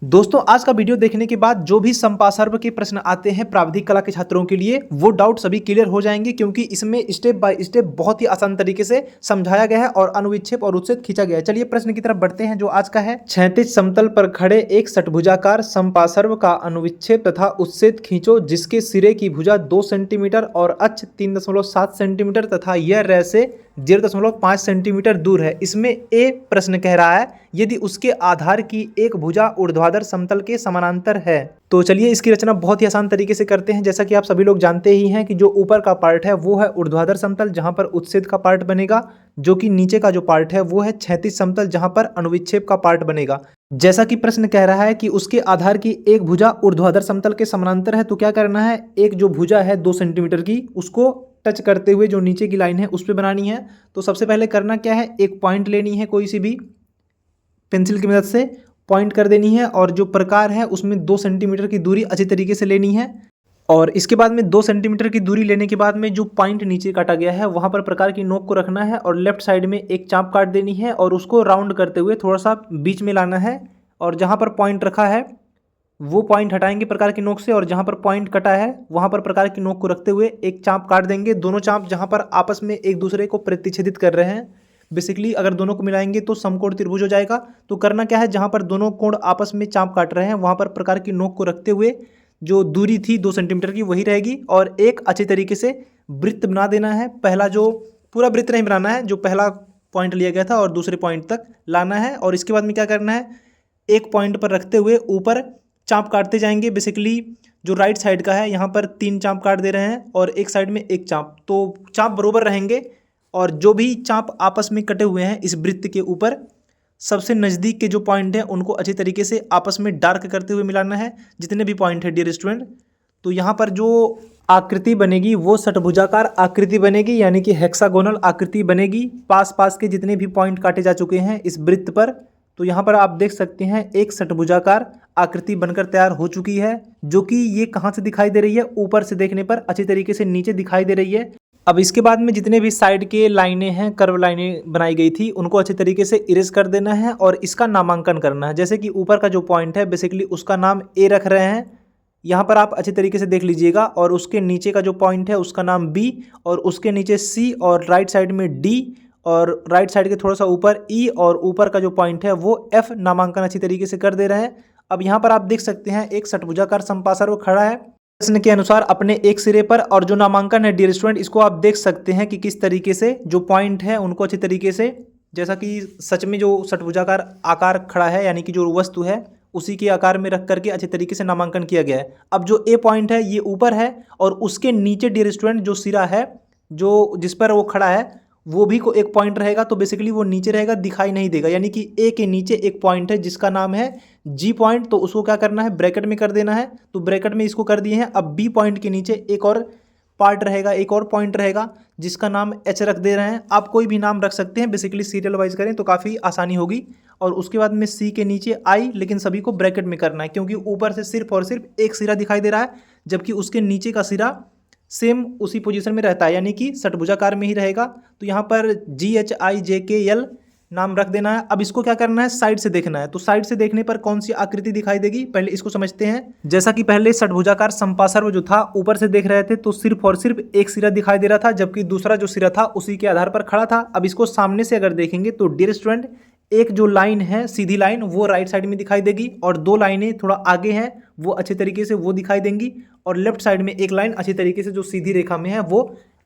दोस्तों आज का वीडियो देखने के बाद जो भी संपासर्व के प्रश्न आते हैं प्राविधिक कला के छात्रों के लिए वो डाउट सभी क्लियर हो जाएंगे, क्योंकि इसमें स्टेप बाय स्टेप बहुत ही आसान तरीके से समझाया गया है और अनुविक्षेप और उच्छेद खींचा गया है। चलिए प्रश्न की तरफ बढ़ते हैं जो आज का है। क्षैतिज समतल पर खड़े एक षटभुजाकार संपासर्व का अनुविक्षेप तथा उच्छेद खींचो जिसके सिरे की भुजा 2 सेंटीमीटर और अक्ष 3.7 सेंटीमीटर तथा यह रय से 0.5 सेंटीमीटर दूर है। इसमें ए प्रश्न कह रहा है यदि उसके आधार की एक भुजा ऊर्ध्वाधर समतल के समानांतर है। तो चलिए इसकी रचना बहुत ही आसान तरीके से करते हैं। जैसा कि आप सभी लोग जानते ही हैं कि जो ऊपर का पार्ट है वो है ऊर्ध्वाधर समतल जहां पर उच्छेद का पार्ट बनेगा, जो कि नीचे का जो पार्ट है वो है क्षैतिज समतल जहां पर अनुविक्षेप का पार्ट बनेगा। जैसा कि प्रश्न कह रहा है कि उसके आधार की एक भुजा ऊर्ध्वाधर समतल के समानांतर है, तो क्या करना है, एक जो भुजा है 2 सेंटीमीटर की उसको टच करते हुए जो नीचे की लाइन है उस पर बनानी है। तो सबसे पहले करना क्या है, एक पॉइंट लेनी है, कोई सी भी पेंसिल की मदद से पॉइंट कर देनी है और जो प्रकार है उसमें 2 सेंटीमीटर की दूरी अच्छी तरीके से लेनी है। और इसके बाद में 2 सेंटीमीटर की दूरी लेने के बाद में जो पॉइंट नीचे काटा गया है वहां पर प्रकार की नोक को रखना है और लेफ्ट साइड में एक चाप काट देनी है और उसको राउंड करते हुए थोड़ा सा बीच में लाना है और जहां पर पॉइंट रखा है वो पॉइंट हटाएंगे प्रकार की नोक से और जहां पर पॉइंट कटा है वहां पर प्रकार की नोक को रखते हुए एक चाप काट देंगे। दोनों चाप जहां पर आपस में एक दूसरे को प्रतिच्छेदित कर रहे हैं, बेसिकली अगर दोनों को मिलाएंगे तो समकोण त्रिभुज हो जाएगा। तो करना क्या है, जहां पर दोनों कोण आपस में चाप काट रहे हैं वहां पर प्रकार की नोक को रखते हुए जो दूरी थी 2 सेंटीमीटर की वही रहेगी और एक अच्छे तरीके से वृत्त बना देना है। पहला जो पूरा वृत्त नहीं बनाना है, जो पहला पॉइंट लिया गया था और दूसरे पॉइंट तक लाना है। और इसके बाद में क्या करना है, एक पॉइंट पर रखते हुए ऊपर चाप काटते जाएंगे। बेसिकली जो राइट साइड का है यहाँ पर 3 चाप काट दे रहे हैं और एक साइड में एक चाप, तो चाप बरोबर रहेंगे और जो भी चाप आपस में कटे हुए हैं इस वृत्त के ऊपर सबसे नज़दीक के जो पॉइंट हैं उनको अच्छे तरीके से आपस में डार्क करते हुए मिलाना है, जितने भी पॉइंट है डियर स्टूडेंट। तो यहाँ पर जो आकृति बनेगी वो षटभुजाकार आकृति बनेगी, यानी कि हेक्सागोनल आकृति बनेगी। पास पास के जितने भी पॉइंट काटे जा चुके हैं इस वृत्त पर, तो यहाँ पर आप देख सकते हैं एक षटभुजाकार आकृति बनकर तैयार हो चुकी है, जो कि ये कहाँ से दिखाई दे रही है, ऊपर से देखने पर अच्छी तरीके से नीचे दिखाई दे रही है। अब इसके बाद में जितने भी साइड के लाइनें हैं, कर्व लाइनें बनाई गई थी, उनको अच्छे तरीके से इरेज कर देना है और इसका नामांकन करना है। जैसे कि ऊपर का जो पॉइंट है बेसिकली उसका नाम ए रख रहे हैं, यहाँ पर आप अच्छे तरीके से देख लीजिएगा, और उसके नीचे का जो पॉइंट है उसका नाम बी और उसके नीचे सी और राइट साइड में डी और राइट साइड के थोड़ा सा ऊपर ई और ऊपर का जो पॉइंट है वो एफ नामांकन अच्छी तरीके से कर दे रहे हैं। अब यहाँ पर आप देख सकते हैं एक षटभुजाकार संपासर्व खड़ा है प्रश्न के अनुसार अपने एक सिरे पर, और जो नामांकन है डियर स्टूडेंट इसको आप देख सकते हैं कि किस तरीके से जो पॉइंट है उनको अच्छी तरीके से, जैसा कि सच में जो षटभुजाकार आकार खड़ा है यानी कि जो वस्तु है उसी के आकार में रख करके अच्छे तरीके से नामांकन किया गया है। अब जो ए पॉइंट है ये ऊपर है और उसके नीचे डियर स्टूडेंट जो सिरा है जो जिस पर वो खड़ा है वो भी को एक पॉइंट रहेगा, तो बेसिकली वो नीचे रहेगा, दिखाई नहीं देगा। यानी कि ए के नीचे एक पॉइंट है जिसका नाम है जी पॉइंट, तो उसको क्या करना है, ब्रैकेट में कर देना है। तो ब्रैकेट में इसको कर दिए हैं। अब बी पॉइंट के नीचे एक और पार्ट रहेगा, एक और पॉइंट रहेगा जिसका नाम एच रख दे रहे हैं। आप कोई भी नाम रख सकते हैं, बेसिकली सीरियल वाइज करें तो काफ़ी आसानी होगी। और उसके बाद में सी के नीचे आई, लेकिन सभी को ब्रैकेट में करना है क्योंकि ऊपर से सिर्फ और सिर्फ एक सिरा दिखाई दे रहा है, जबकि उसके नीचे का सिरा सेम उसी पोजीशन में रहता है, यानी कि षटभुजाकार में ही रहेगा। तो यहाँ पर GHIJKL नाम रख देना है। अब इसको क्या करना है, साइड से देखना है। तो साइड से देखने पर कौन सी आकृति दिखाई देगी, पहले इसको समझते हैं। जैसा कि पहले षटभुजाकार संपासर्व जो था ऊपर से देख रहे थे तो सिर्फ और सिर्फ एक सिरा दिखाई दे रहा था, जबकि दूसरा जो सिरा था उसी के आधार पर खड़ा था। अब इसको सामने से अगर देखेंगे तो डियर स्टूडेंट एक जो लाइन है सीधी लाइन वो राइट साइड में दिखाई देगी और 2 लाइनें थोड़ा आगे हैं वो अच्छे तरीके से वो दिखाई देंगी, और लेफ्ट साइड में एक लाइन अच्छी तरीके से जो सीधी रेखा में है वो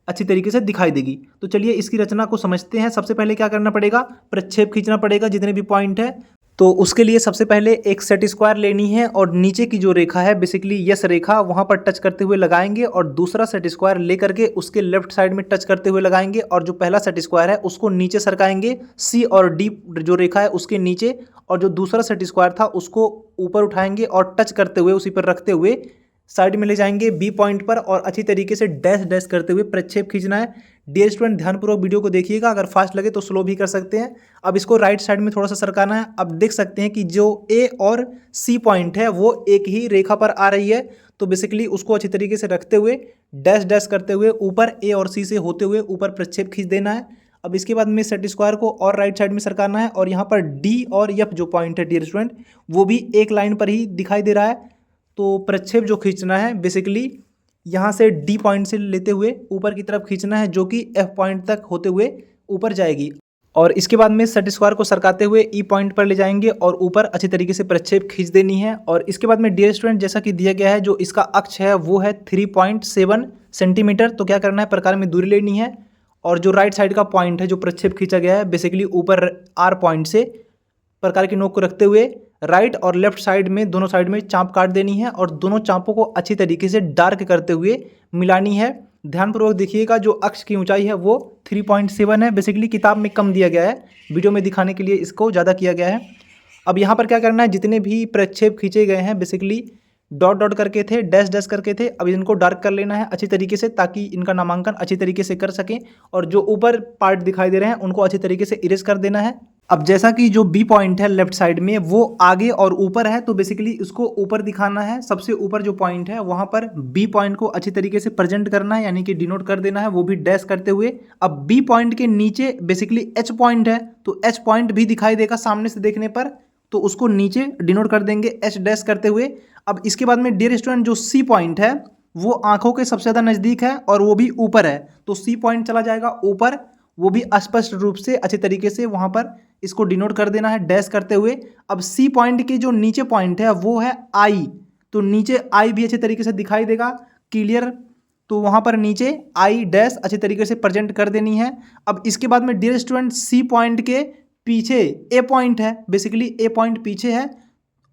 अच्छी तरीके से दिखाई देगी। तो चलिए इसकी रचना को समझते हैं। सबसे पहले क्या करना पड़ेगा, प्रक्षेप खींचना पड़ेगा जितने भी पॉइंट है। तो उसके लिए सबसे पहले एक सेट स्क्वायर लेनी है और नीचे की जो रेखा है बेसिकली यस रेखा वहां पर टच करते हुए लगाएंगे और दूसरा सेट स्क्वायर लेकर के उसके लेफ्ट साइड में टच करते हुए लगाएंगे और जो पहला सेट स्क्वायर है उसको नीचे सरकाएंगे सी और डी जो रेखा है उसके नीचे, और जो दूसरा सेट स्क्वायर था उसको ऊपर उठाएंगे और टच करते हुए उसी पर रखते हुए साइड में ले जाएंगे बी पॉइंट पर और अच्छी तरीके से डैश डैश करते हुए प्रक्षेप खींचना है। डियर स्टूडेंट ध्यानपूर्वक वीडियो को देखिएगा, अगर फास्ट लगे तो स्लो भी कर सकते हैं। अब इसको राइट साइड में थोड़ा सा सरकाना है। अब देख सकते हैं कि जो ए और सी पॉइंट है वो एक ही रेखा पर आ रही है, तो बेसिकली उसको अच्छी तरीके से रखते हुए डैश डैश करते हुए ऊपर ए और सी से होते हुए ऊपर प्रक्षेप खींच देना है। अब इसके बाद में सेट स्क्वायर को और राइट साइड में सरकाना है और यहाँ पर डी और एफ जो पॉइंट है डियर स्टूडेंट वो भी एक लाइन पर ही दिखाई दे रहा है। तो प्रक्षेप जो खींचना है बेसिकली यहाँ से डी पॉइंट से लेते हुए ऊपर की तरफ खींचना है जो कि एफ पॉइंट तक होते हुए ऊपर जाएगी और इसके बाद में सेट स्क्वायर को सरकाते हुए ई पॉइंट पर ले जाएंगे और ऊपर अच्छी तरीके से प्रक्षेप खींच देनी है। और इसके बाद में डियर स्टूडेंट जैसा कि दिया गया है जो इसका अक्ष है वो है 3.7 सेंटीमीटर। तो क्या करना है, प्रकार में दूरी लेनी है और जो राइट साइड का पॉइंट है जो प्रक्षेप खींचा गया है बेसिकली ऊपर आर पॉइंट से प्रकार की नोक को रखते हुए राइट और लेफ्ट साइड में दोनों साइड में चाँप काट देनी है और दोनों चाँपों को अच्छी तरीके से डार्क करते हुए मिलानी है। ध्यानपूर्वक देखिएगा, जो अक्ष की ऊंचाई है वो 3.7 है। बेसिकली किताब में कम दिया गया है, वीडियो में दिखाने के लिए इसको ज़्यादा किया गया है। अब यहाँ पर क्या करना है, जितने भी प्रक्षेप खींचे गए हैं बेसिकली डॉट डॉट करके थे, डैश डैश करके थे, अब इनको डार्क कर लेना है अच्छी तरीके से ताकि इनका नामांकन अच्छी तरीके से कर सकें। और जो ऊपर पार्ट दिखाई दे रहे हैं उनको अच्छी तरीके से इरेज कर देना है। अब जैसा कि जो बी पॉइंट है लेफ्ट साइड में वो आगे और ऊपर है तो बेसिकली इसको ऊपर दिखाना है। सबसे ऊपर जो पॉइंट है वहाँ पर बी पॉइंट को अच्छी तरीके से प्रेजेंट करना है, यानी कि डिनोट कर देना है, वो भी डैश करते हुए। अब बी पॉइंट के नीचे बेसिकली एच पॉइंट है तो एच पॉइंट भी दिखाई देगा सामने से देखने पर, तो उसको नीचे डिनोट कर देंगे एच डैश करते हुए। अब इसके बाद में डियर स्टूडेंट जो सी पॉइंट है वो आंखों के सबसे ज़्यादा नज़दीक है और वो भी ऊपर है तो सी पॉइंट चला जाएगा ऊपर, वो भी स्पष्ट रूप से अच्छे तरीके से वहाँ पर इसको डिनोट कर देना है डैश करते हुए। अब सी पॉइंट के जो नीचे पॉइंट है वो है आई, तो नीचे आई भी अच्छे तरीके से दिखाई देगा क्लियर, तो वहाँ पर नीचे आई डैश अच्छे तरीके से प्रेजेंट कर देनी है। अब इसके बाद में डियर स्टूडेंट सी पॉइंट के पीछे ए पॉइंट है, बेसिकली ए पॉइंट पीछे है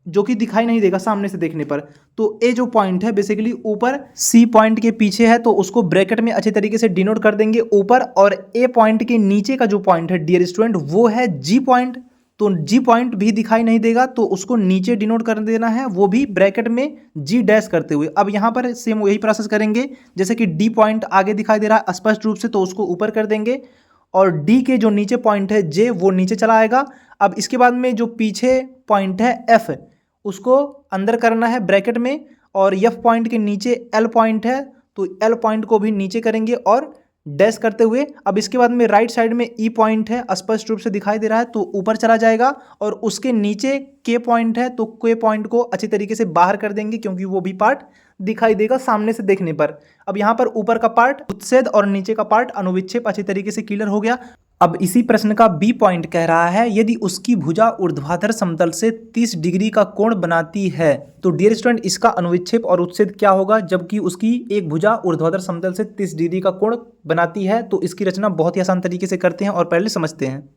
जो कि दिखाई नहीं देगा सामने से देखने पर, तो ए जो पॉइंट है बेसिकली ऊपर सी पॉइंट के पीछे है तो उसको ब्रैकेट में अच्छे तरीके से डिनोट कर देंगे ऊपर। और ए पॉइंट के नीचे का जो पॉइंट है डियर स्टूडेंट वो है जी पॉइंट, तो जी पॉइंट भी दिखाई नहीं देगा तो उसको नीचे डिनोट कर देना है, वो भी ब्रैकेट में जी डैश करते हुए। अब यहाँ पर सेम वही प्रोसेस करेंगे जैसे कि डी पॉइंट आगे दिखाई दे रहा है स्पष्ट रूप से तो उसको ऊपर कर देंगे और डी के जो नीचे पॉइंट है जे वो नीचे चला आएगा। अब इसके बाद में जो पीछे पॉइंट है एफ उसको अंदर करना है ब्रैकेट में और एफ पॉइंट के नीचे एल पॉइंट है तो एल पॉइंट को भी नीचे करेंगे और डैश करते हुए। अब इसके बाद में राइट साइड में ई पॉइंट है स्पष्ट रूप से दिखाई दे रहा है तो ऊपर चला जाएगा और उसके नीचे के पॉइंट है तो के पॉइंट को अच्छी तरीके से बाहर कर देंगे क्योंकि वो भी पार्ट दिखाई देगा सामने से देखने पर। अब यहाँ पर ऊपर का पार्ट उच्छेद और नीचे का पार्ट अनुविच्छेद अच्छी तरीके से क्लियर हो गया। अब इसी प्रश्न का बी पॉइंट कह रहा है यदि उसकी भुजा ऊर्ध्वाधर समतल से 30 डिग्री का कोण बनाती है तो डियर स्टूडेंट इसका अनुविच्छेद और उच्छेद क्या होगा जबकि उसकी एक भुजा ऊर्ध्वाधर समतल से 30 डिग्री का कोण बनाती है। तो इसकी रचना बहुत ही आसान तरीके से करते हैं और पहले समझते हैं।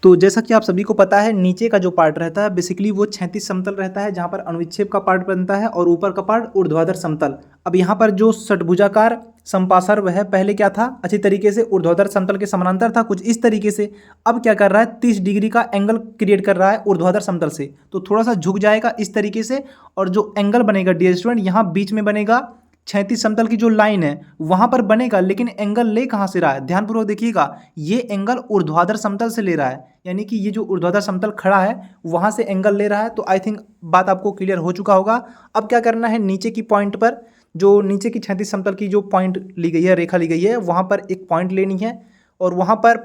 तो जैसा कि आप सभी को पता है नीचे का जो पार्ट रहता है बेसिकली वो क्षैतिज समतल रहता है जहाँ पर अनुविच्छेद का पार्ट बनता है और ऊपर का पार्ट ऊर्ध्वाधर समतल। अब यहाँ पर जो षटभुजाकार संपार्श्व है पहले क्या था, अच्छी तरीके से ऊर्ध्वाधर समतल के समानांतर था कुछ इस तरीके से, अब क्या कर रहा है 30 डिग्री का एंगल क्रिएट कर रहा है ऊर्ध्वाधर समतल से, तो थोड़ा सा झुक जाएगा इस तरीके से और जो एंगल बनेगा डियर स्टूडेंट यहाँ बीच में बनेगा क्षैतिज समतल की जो लाइन है वहां पर बनेगा, लेकिन एंगल ले कहां से रहा है, ध्यानपूर्वक देखिएगा, ये एंगल ऊर्ध्वाधर समतल से ले रहा है, यानी कि ये जो ऊर्ध्वाधर समतल खड़ा है वहां से एंगल ले रहा है। तो आई थिंक बात आपको क्लियर हो चुका होगा। अब क्या करना है, नीचे की पॉइंट पर जो नीचे की क्षैतिज समतल की जो पॉइंट ली गई है, रेखा ली गई है, वहां पर एक पॉइंट लेनी है और वहां पर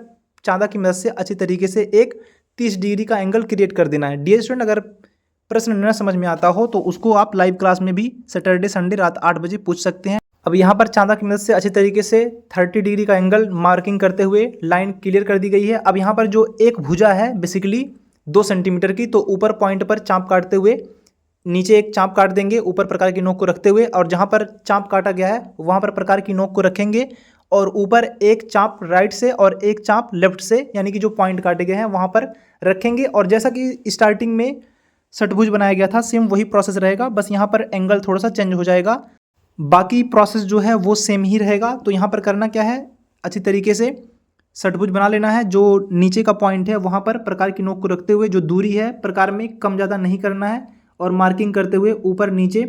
चांदा की मदद से अच्छी तरीके से एक 30 डिग्री का एंगल क्रिएट कर देना है। डियर स्टूडेंट अगर प्रश्न न समझ में आता हो तो उसको आप लाइव क्लास में भी सैटरडे संडे रात 8 बजे पूछ सकते हैं। अब यहाँ पर चांदा की मदद से अच्छी तरीके से 30 डिग्री का एंगल मार्किंग करते हुए लाइन क्लियर कर दी गई है। अब यहाँ पर जो एक भुजा है बेसिकली 2 सेंटीमीटर की, तो ऊपर पॉइंट पर चाँप काटते हुए नीचे एक चाँप काट देंगे ऊपर प्रकार की नोक को रखते हुए, और जहाँ पर चाँप काटा गया है वहाँ पर प्रकार की नोक को रखेंगे और ऊपर एक चाँप राइट से और एक चाँप लेफ्ट से, यानी कि जो पॉइंट काटे गए हैं वहाँ पर रखेंगे। और जैसा कि स्टार्टिंग में षटभुज बनाया गया था सेम वही प्रोसेस रहेगा, बस यहाँ पर एंगल थोड़ा सा चेंज हो जाएगा, बाकी प्रोसेस जो है वो सेम ही रहेगा। तो यहाँ पर करना क्या है, अच्छी तरीके से षटभुज बना लेना है। जो नीचे का पॉइंट है वहाँ पर प्रकार की नोक को रखते हुए जो दूरी है प्रकार में कम ज़्यादा नहीं करना है और मार्किंग करते हुए ऊपर नीचे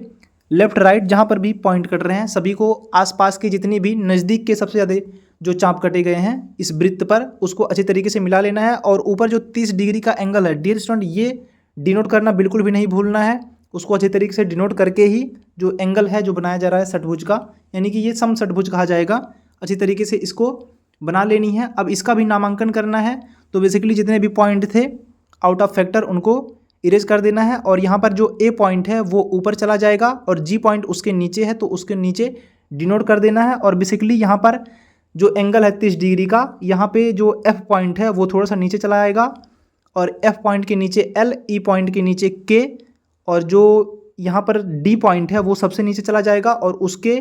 लेफ्ट राइट जहाँ पर भी पॉइंट कट रहे हैं सभी को आसपास की जितनी भी नज़दीक के सबसे ज़्यादा जो चाँप कटे गए हैं इस वृत्त पर उसको अच्छी तरीके से मिला लेना है। और ऊपर जो 30 डिग्री का एंगल है डियर स्टूडेंट ये डिनोट करना बिल्कुल भी नहीं भूलना है, उसको अच्छी तरीके से डिनोट करके ही जो एंगल है जो बनाया जा रहा है षटभुज का, यानी कि ये सम षटभुज कहा जाएगा, अच्छी तरीके से इसको बना लेनी है। अब इसका भी नामांकन करना है, तो बेसिकली जितने भी पॉइंट थे आउट ऑफ फैक्टर उनको इरेज कर देना है। और यहाँ पर जो ए पॉइंट है वो ऊपर चला जाएगा और जी पॉइंट उसके नीचे है तो उसके नीचे डिनोट कर देना है। और बेसिकली यहाँ पर जो एंगल है 30 डिग्री का, यहाँ पे जो एफ पॉइंट है वो थोड़ा सा नीचे चला आएगा और एफ पॉइंट के नीचे एल, ई पॉइंट के नीचे के, और जो यहाँ पर डी पॉइंट है वो सबसे नीचे चला जाएगा और उसके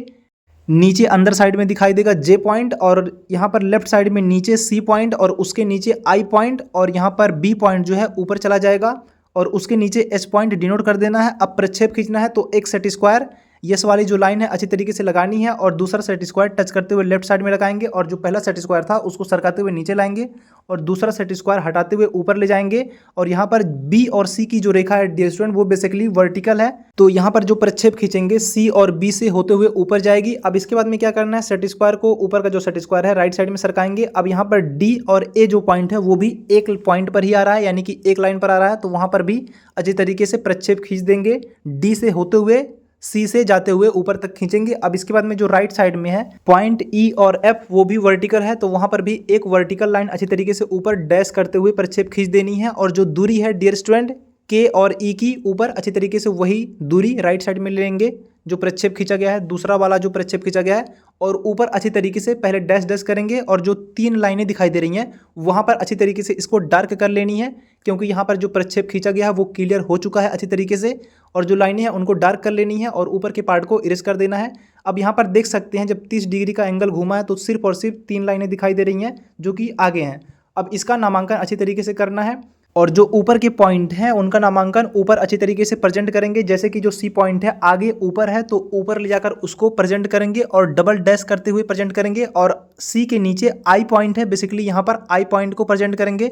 नीचे अंदर साइड में दिखाई देगा जे पॉइंट, और यहाँ पर लेफ्ट साइड में नीचे सी पॉइंट और उसके नीचे आई पॉइंट, और यहाँ पर बी पॉइंट जो है ऊपर चला जाएगा और उसके नीचे एच पॉइंट डिनोट कर देना है। अब प्रक्षेप खींचना है, तो एक सेट स्क्वायर यस वाली जो लाइन है अच्छी तरीके से लगानी है और दूसरा सेट स्क्वायर टच करते हुए लेफ्ट साइड में लगाएंगे और जो पहला सेट स्क्वायर था उसको सरकाते हुए नीचे लाएंगे और दूसरा सेट स्क्वायर हटाते हुए ऊपर ले जाएंगे। और यहाँ पर बी और सी की जो रेखा है डियर स्टूडेंट वो बेसिकली वर्टिकल है, तो यहाँ पर जो प्रक्षेप खींचेंगे सी और बी से होते हुए ऊपर जाएगी। अब इसके बाद में क्या करना है, सेट स्क्वायर को ऊपर का जो सेट स्क्वायर है राइट साइड में सरकाएंगे। अब यहाँ पर डी और ए जो पॉइंट है वो भी एक पॉइंट पर ही आ रहा है, यानी कि एक लाइन पर आ रहा है, तो वहाँ पर भी अच्छी तरीके से प्रक्षेप खींच देंगे। डी से होते हुए सी से जाते हुए ऊपर तक खींचेंगे। अब इसके बाद में जो राइट साइड में है पॉइंट ई और एफ वो भी वर्टिकल है, तो वहां पर भी एक वर्टिकल लाइन अच्छी तरीके से ऊपर डैश करते हुए प्रक्षेप खींच देनी है। और जो दूरी है डियर स्टूडेंट के और ई की ऊपर अच्छी तरीके से वही दूरी राइट साइड में लेंगे जो प्रक्षेप खींचा गया है, दूसरा वाला जो प्रक्षेप खींचा गया है, और ऊपर अच्छी तरीके से पहले डैश डैश करेंगे और जो 3 लाइनें दिखाई दे रही हैं वहां पर अच्छी तरीके से इसको डार्क कर लेनी है, क्योंकि यहाँ पर जो प्रक्षेप खींचा गया है वो क्लियर हो चुका है अच्छी तरीके से, और जो लाइनें हैं उनको डार्क कर लेनी है और ऊपर के पार्ट को इरेज कर देना है। अब यहाँ पर देख सकते हैं जब 30 डिग्री का एंगल घूमा है तो सिर्फ और सिर्फ 3 लाइनें दिखाई दे रही हैं जो कि आगे हैं। अब इसका नामांकन अच्छी तरीके से करना है और जो ऊपर के पॉइंट हैं उनका नामांकन ऊपर अच्छी तरीके से प्रेजेंट करेंगे। जैसे कि जो सी पॉइंट है आगे ऊपर है तो ऊपर ले जाकर उसको प्रेजेंट करेंगे और डबल डैश करते हुए प्रेजेंट करेंगे। और सी के नीचे आई पॉइंट है, बेसिकली यहाँ पर आई पॉइंट को प्रेजेंट करेंगे।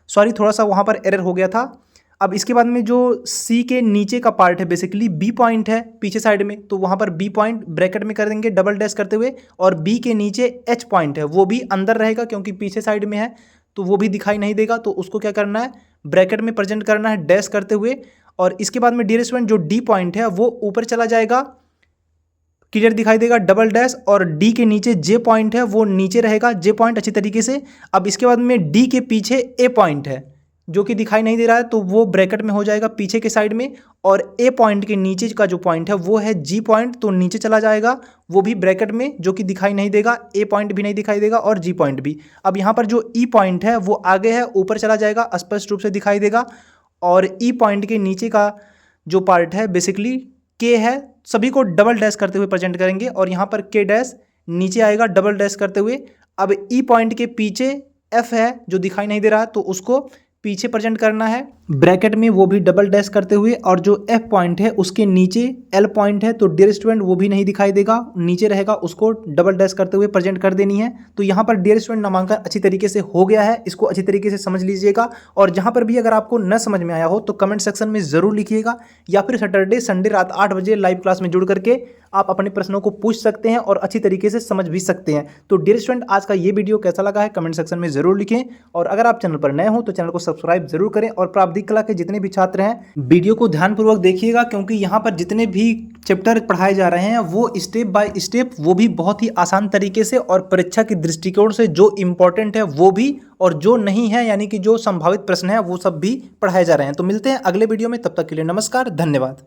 सॉरी, थोड़ा सा वहाँ पर एरर हो गया था। अब इसके बाद में जो सी के नीचे का पार्ट है बेसिकली बी पॉइंट है पीछे साइड में, तो वहाँ पर बी पॉइंट ब्रैकेट में कर देंगे डबल डैश करते हुए, और बी के नीचे एच पॉइंट है वो भी अंदर रहेगा क्योंकि पीछे साइड में है तो वो भी दिखाई नहीं देगा, तो उसको क्या करना है ब्रैकेट में प्रेजेंट करना है डैश करते हुए। और इसके बाद में डियर स्टूडेंट जो डी पॉइंट है वो ऊपर चला जाएगा, क्लियर दिखाई देगा डबल डैश, और डी के नीचे जे पॉइंट है वो नीचे रहेगा जे पॉइंट अच्छी तरीके से। अब इसके बाद में डी के पीछे ए पॉइंट है जो कि दिखाई नहीं दे रहा है तो वो ब्रैकेट में हो जाएगा पीछे के साइड में, और ए पॉइंट के नीचे का जो पॉइंट है वो है जी पॉइंट, तो नीचे चला जाएगा वो भी ब्रैकेट में जो कि दिखाई नहीं देगा, ए पॉइंट भी नहीं दिखाई देगा और जी पॉइंट भी। अब यहाँ पर जो ई पॉइंट है वो आगे है ऊपर चला जाएगा स्पष्ट रूप से दिखाई देगा, और ई पॉइंट के नीचे का जो पार्ट है बेसिकली के है, सभी को डबल डैश करते हुए प्रेजेंट करेंगे और यहाँ पर के डैश नीचे आएगा डबल डैश करते हुए। अब ई पॉइंट के पीछे एफ है जो दिखाई नहीं दे रहा तो उसको पीछे प्रेजेंट करना है ब्रैकेट में वो भी डबल डैश करते हुए, और जो एफ पॉइंट है उसके नीचे एल पॉइंट है तो डियर स्टूडेंट वो भी नहीं दिखाई देगा नीचे रहेगा, उसको डबल डैश करते हुए प्रेजेंट कर देनी है। तो यहाँ पर डियर स्टूडेंट नामांकन अच्छी तरीके से हो गया है, इसको अच्छी तरीके से समझ लीजिएगा। और जहाँ पर भी अगर आपको न समझ में आया हो तो कमेंट सेक्शन में जरूर लिखिएगा, या फिर सैटरडे संडे रात 8 बजे लाइव क्लास में जुड़ करके आप अपने प्रश्नों को पूछ सकते हैं और अच्छी तरीके से समझ भी सकते हैं। तो डियर स्टूडेंट आज का ये वीडियो कैसा लगा है कमेंट सेक्शन में जरूर लिखें, और अगर आप चैनल पर नए हो तो चैनल को सब्सक्राइब जरूर करें। और प्रावधिक कला के जितने भी छात्र हैं वीडियो को ध्यानपूर्वक देखिएगा, क्योंकि यहाँ पर जितने भी चैप्टर पढ़ाए जा रहे हैं वो स्टेप बाय स्टेप, वो भी बहुत ही आसान तरीके से, और परीक्षा के दृष्टिकोण से जो इम्पोर्टेंट है वो भी, और जो नहीं है यानी कि जो संभावित प्रश्न है वो सब भी पढ़ाए जा रहे हैं। तो मिलते हैं अगले वीडियो में, तब तक के लिए नमस्कार, धन्यवाद।